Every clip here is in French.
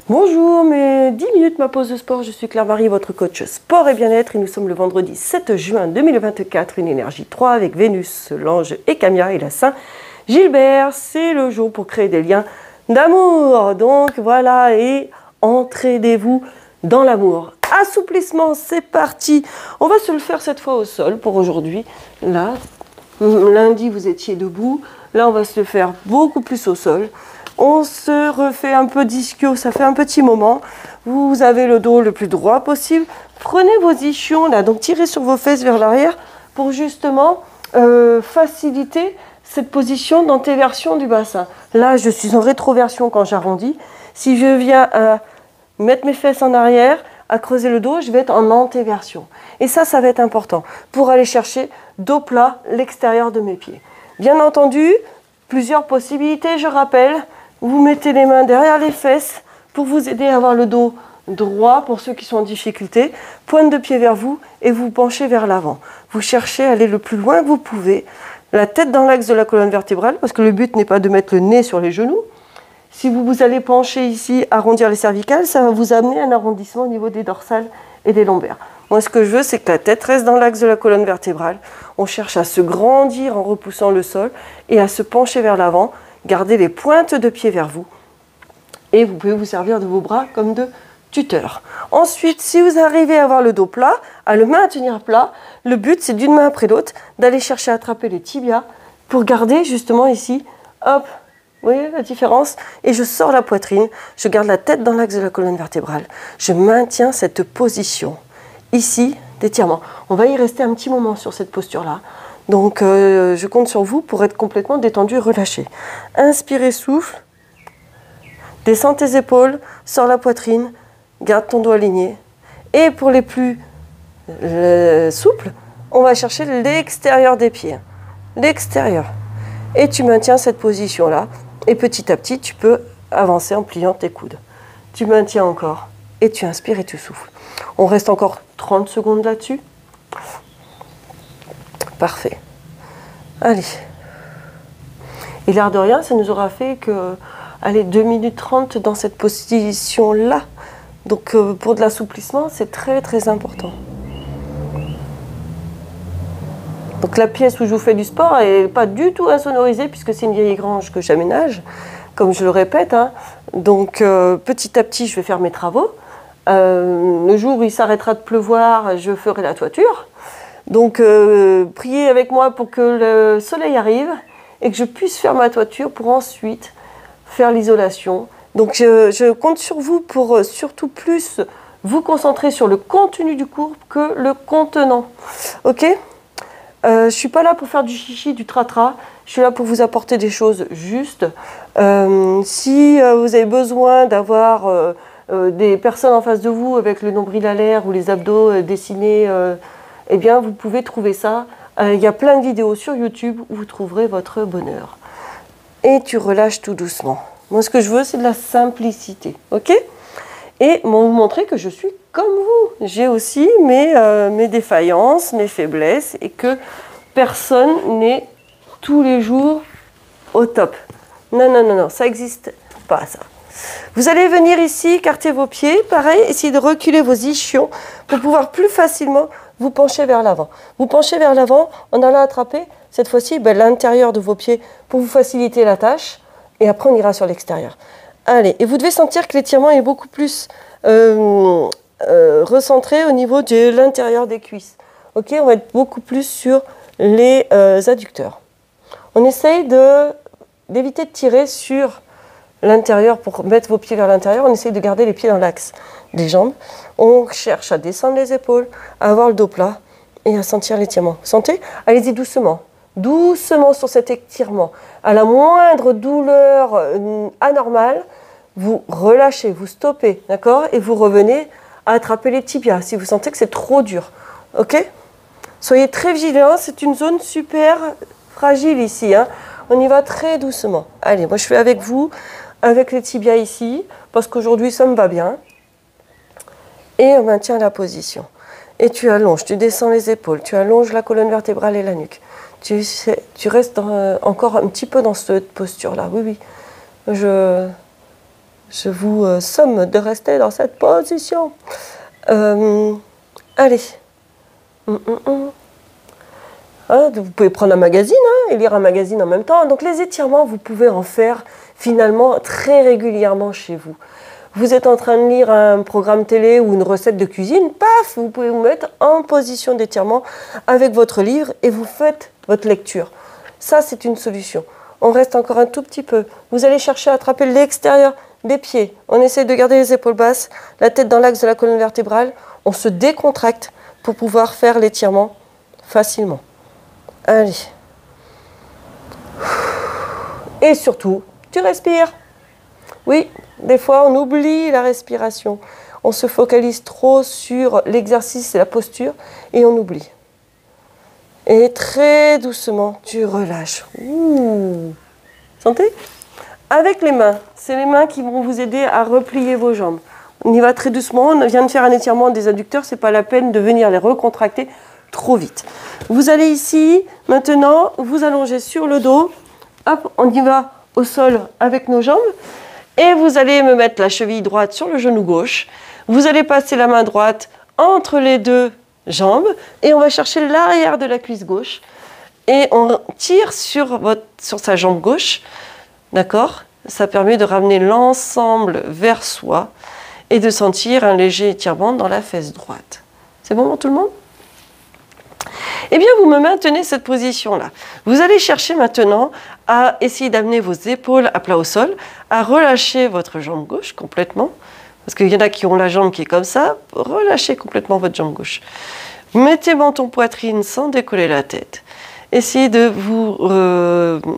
Bonjour, mes 10 minutes ma pause de sport, je suis Claire-Marie, votre coach sport et bien-être et nous sommes le vendredi 7 juin 2024, une énergie 3 avec Vénus, l'ange et Camilla et la Saint Gilbert. C'est le jour pour créer des liens d'amour, donc voilà, et entraînez-vous dans l'amour. Assouplissement, c'est parti. On va se le faire cette fois au sol pour aujourd'hui. Là, lundi vous étiez debout, là on va se le faire beaucoup plus au sol. On se refait un peu d'ischio, ça fait un petit moment. Vous avez le dos le plus droit possible. Prenez vos ischions là, donc tirez sur vos fesses vers l'arrière pour justement faciliter cette position d'antéversion du bassin. Là, je suis en rétroversion quand j'arrondis. Si je viens à mettre mes fesses en arrière, à creuser le dos, je vais être en antéversion. Et ça va être important pour aller chercher dos plat l'extérieur de mes pieds. Bien entendu, plusieurs possibilités, je rappelle. Vous mettez les mains derrière les fesses pour vous aider à avoir le dos droit pour ceux qui sont en difficulté. Pointe de pied vers vous et vous penchez vers l'avant. Vous cherchez à aller le plus loin que vous pouvez. La tête dans l'axe de la colonne vertébrale parce que le but n'est pas de mettre le nez sur les genoux. Si vous allez pencher ici, arrondir les cervicales, ça va vous amener un arrondissement au niveau des dorsales et des lombaires. Moi, ce que je veux, c'est que la tête reste dans l'axe de la colonne vertébrale. On cherche à se grandir en repoussant le sol et à se pencher vers l'avant. Gardez les pointes de pied vers vous et vous pouvez vous servir de vos bras comme de tuteur. Ensuite, si vous arrivez à avoir le dos plat, à le maintenir plat, le but c'est d'une main après l'autre d'aller chercher à attraper les tibias pour garder justement ici, hop, vous voyez la différence? Et je sors la poitrine, je garde la tête dans l'axe de la colonne vertébrale, je maintiens cette position ici d'étirement. On va y rester un petit moment sur cette posture-là. Donc, je compte sur vous pour être complètement détendu et relâché. Inspirez, souffle. Descends tes épaules, sors la poitrine, garde ton dos aligné. Et pour les plus souples, on va chercher l'extérieur des pieds. L'extérieur. Et tu maintiens cette position-là. Et petit à petit, tu peux avancer en pliant tes coudes. Tu maintiens encore. Et tu inspires et tu souffles. On reste encore 30 secondes là-dessus. Parfait. Allez. Et l'air de rien, ça nous aura fait que, allez, 2 minutes 30 dans cette position-là. Donc, pour de l'assouplissement, c'est très, très important. Donc, la pièce où je vous fais du sport n'est pas du tout insonorisée puisque c'est une vieille grange que j'aménage, comme je le répète. Hein. Donc, petit à petit, je vais faire mes travaux. Le jour où il s'arrêtera de pleuvoir, je ferai la toiture. Donc, priez avec moi pour que le soleil arrive et que je puisse faire ma toiture pour ensuite faire l'isolation. Donc, je compte sur vous pour surtout plus vous concentrer sur le contenu du cours que le contenant. Ok ? Je ne suis pas là pour faire du chichi, du tratra. Je suis là pour vous apporter des choses justes. Si vous avez besoin d'avoir des personnes en face de vous avec le nombril à l'air ou les abdos dessinés, eh bien, vous pouvez trouver ça. Il y a plein de vidéos sur YouTube où vous trouverez votre bonheur. Et tu relâches tout doucement. Moi, ce que je veux, c'est de la simplicité. Ok ? Et vous montrer que je suis comme vous. J'ai aussi mes défaillances, mes faiblesses et que personne n'est tous les jours au top. Non, non, non, non, ça n'existe pas, ça. Vous allez venir ici, écarter vos pieds. Pareil, essayez de reculer vos ischions pour pouvoir plus facilement vous pencher vers l'avant. Vous penchez vers l'avant en allant attraper, cette fois-ci, l'intérieur de vos pieds pour vous faciliter la tâche. Et après, on ira sur l'extérieur. Allez, et vous devez sentir que l'étirement est beaucoup plus recentré au niveau de l'intérieur des cuisses. Ok, on va être beaucoup plus sur les adducteurs. On essaye d'éviter de tirer sur l'intérieur pour mettre vos pieds vers l'intérieur. On essaye de garder les pieds dans l'axe des jambes. On cherche à descendre les épaules, à avoir le dos plat et à sentir l'étirement. Sentez? Allez-y doucement. Doucement sur cet étirement. À la moindre douleur anormale, vous relâchez, vous stoppez, d'accord? Et vous revenez à attraper les tibias si vous sentez que c'est trop dur. Ok? Soyez très vigilants, c'est une zone super fragile ici. Hein. On y va très doucement. Allez, moi je fais avec vous, avec les tibias ici, parce qu'aujourd'hui ça me va bien. Et on maintient la position. Et tu allonges, tu descends les épaules, tu allonges la colonne vertébrale et la nuque. Tu restes encore un petit peu dans cette posture-là. Oui, oui. Je vous somme de rester dans cette position. Allez. Hein, vous pouvez prendre un magazine et lire un magazine en même temps. Donc les étirements, vous pouvez en faire finalement très régulièrement chez vous. Vous êtes en train de lire un programme télé ou une recette de cuisine, paf, vous pouvez vous mettre en position d'étirement avec votre livre et vous faites votre lecture. Ça, c'est une solution. On reste encore un tout petit peu. Vous allez chercher à attraper l'extérieur des pieds. On essaie de garder les épaules basses, la tête dans l'axe de la colonne vertébrale. On se décontracte pour pouvoir faire l'étirement facilement. Allez. Et surtout, tu respires. Oui, des fois, on oublie la respiration. On se focalise trop sur l'exercice et la posture et on oublie. Et très doucement, tu relâches. Ouh. Sentez ? Avec les mains, c'est les mains qui vont vous aider à replier vos jambes. On y va très doucement. On vient de faire un étirement des adducteurs. Ce n'est pas la peine de venir les recontracter trop vite. Vous allez ici, maintenant, vous allongez sur le dos. Hop, on y va au sol avec nos jambes. Et vous allez me mettre la cheville droite sur le genou gauche. Vous allez passer la main droite entre les deux jambes. Et on va chercher l'arrière de la cuisse gauche. Et on tire sur sa jambe gauche. D'accord ? Ça permet de ramener l'ensemble vers soi et de sentir un léger étirement dans la fesse droite. C'est bon pour tout le monde ? Eh bien, vous me maintenez cette position-là. Vous allez chercher maintenant à essayer d'amener vos épaules à plat au sol, à relâcher votre jambe gauche complètement, parce qu'il y en a qui ont la jambe qui est comme ça. Relâchez complètement votre jambe gauche. Mettez menton poitrine sans décoller la tête. Essayez de vous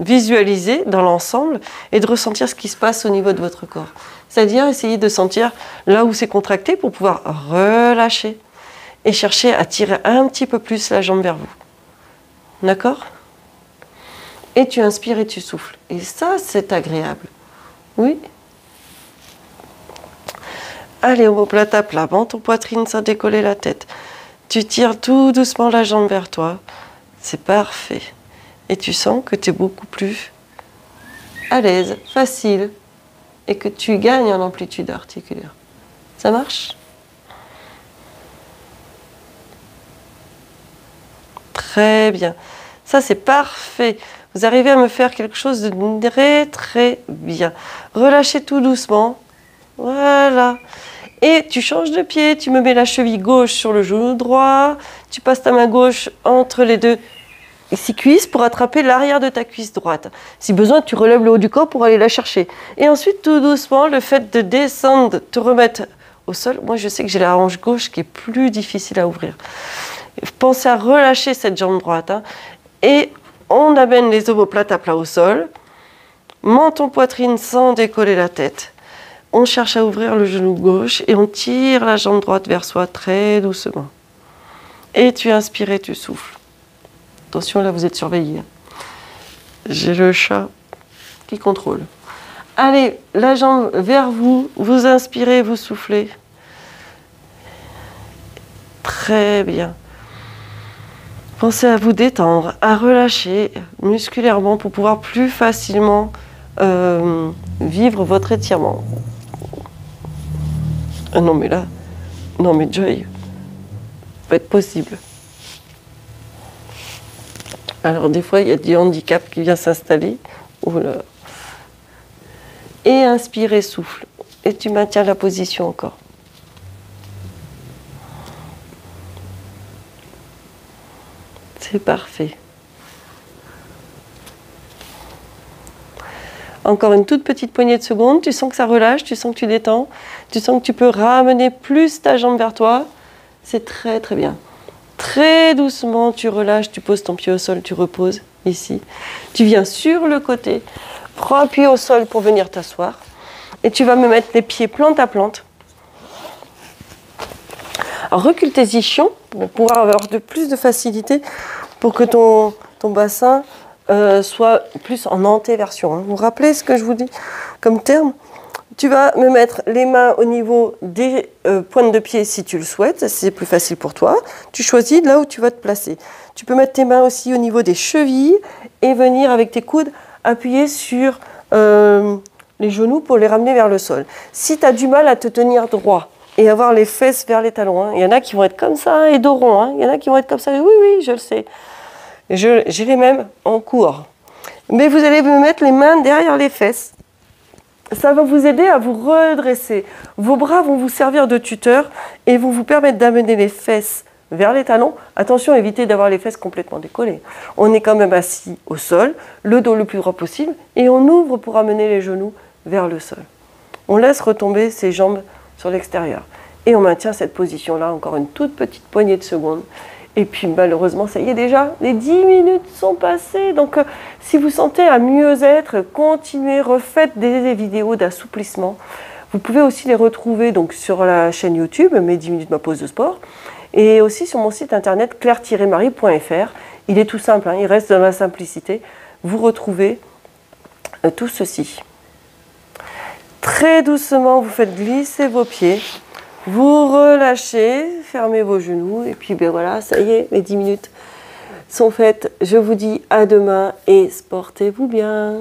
visualiser dans l'ensemble et de ressentir ce qui se passe au niveau de votre corps. C'est-à-dire, essayez de sentir là où c'est contracté pour pouvoir relâcher et chercher à tirer un petit peu plus la jambe vers vous. D'accord ? Et tu inspires et tu souffles. Et ça, c'est agréable. Oui ? Allez, omoplate à plat, menton poitrine sans décoller la tête. Tu tires tout doucement la jambe vers toi. C'est parfait. Et tu sens que tu es beaucoup plus à l'aise, facile, et que tu gagnes en amplitude articulaire. Ça marche ? Très bien. Ça, c'est parfait. Vous arrivez à me faire quelque chose de très, très bien. Relâchez tout doucement. Voilà. Et tu changes de pied. Tu me mets la cheville gauche sur le genou droit. Tu passes ta main gauche entre les deux cuisses pour attraper l'arrière de ta cuisse droite. Si besoin, tu relèves le haut du corps pour aller la chercher. Et ensuite, tout doucement, le fait de descendre, te remettre au sol. Moi, je sais que j'ai la hanche gauche qui est plus difficile à ouvrir. Pensez à relâcher cette jambe droite. Et on amène les omoplates à plat au sol. Menton poitrine sans décoller la tête. On cherche à ouvrir le genou gauche et on tire la jambe droite vers soi très doucement. Et tu inspires et tu souffles. Attention, là, vous êtes surveillés. J'ai le chat qui contrôle. Allez, la jambe vers vous. Vous inspirez, vous soufflez. Très bien. Pensez à vous détendre, à relâcher musculairement pour pouvoir plus facilement vivre votre étirement. Ah non, mais là, non, mais Joy, ça peut être possible. Alors, des fois, il y a du handicap qui vient s'installer. Oula. Et inspire et souffle. Et tu maintiens la position encore. C'est parfait. Encore une toute petite poignée de secondes. Tu sens que ça relâche, tu sens que tu détends. Tu sens que tu peux ramener plus ta jambe vers toi. C'est très très bien. Très doucement, tu relâches, tu poses ton pied au sol, tu reposes ici. Tu viens sur le côté, prends un pied au sol pour venir t'asseoir. Et tu vas me mettre les pieds plante à plante. Alors recule tes ischions pour pouvoir avoir plus de facilité pour que ton bassin soit plus en antéversion. Vous vous rappelez ce que je vous dis comme terme ? Tu vas me mettre les mains au niveau des pointes de pied si tu le souhaites, c'est plus facile pour toi. Tu choisis là où tu vas te placer. Tu peux mettre tes mains aussi au niveau des chevilles et venir avec tes coudes appuyer sur les genoux pour les ramener vers le sol. Si tu as du mal à te tenir droit et avoir les fesses vers les talons, hein, il y en a qui vont être comme ça et dos rond, hein, il y en a qui vont être comme ça, oui, oui, je le sais. J'irai même en cours. Mais vous allez me mettre les mains derrière les fesses. Ça va vous aider à vous redresser. Vos bras vont vous servir de tuteur et vont vous permettre d'amener les fesses vers les talons. Attention, évitez d'avoir les fesses complètement décollées. On est quand même assis au sol, le dos le plus droit possible et on ouvre pour amener les genoux vers le sol. On laisse retomber ses jambes sur l'extérieur et on maintient cette position-là encore une toute petite poignée de secondes. Et puis malheureusement, ça y est déjà, les 10 minutes sont passées. Donc si vous sentez à mieux être, continuez, refaites des vidéos d'assouplissement. Vous pouvez aussi les retrouver donc, sur la chaîne YouTube, mes 10 minutes ma pause de sport, et aussi sur mon site internet claire-marie.fr. Il est tout simple, hein, il reste dans la simplicité. Vous retrouvez tout ceci. Très doucement, vous faites glisser vos pieds. Vous relâchez, fermez vos genoux et puis ben voilà, ça y est, les 10 minutes sont faites. Je vous dis à demain et sportez-vous bien.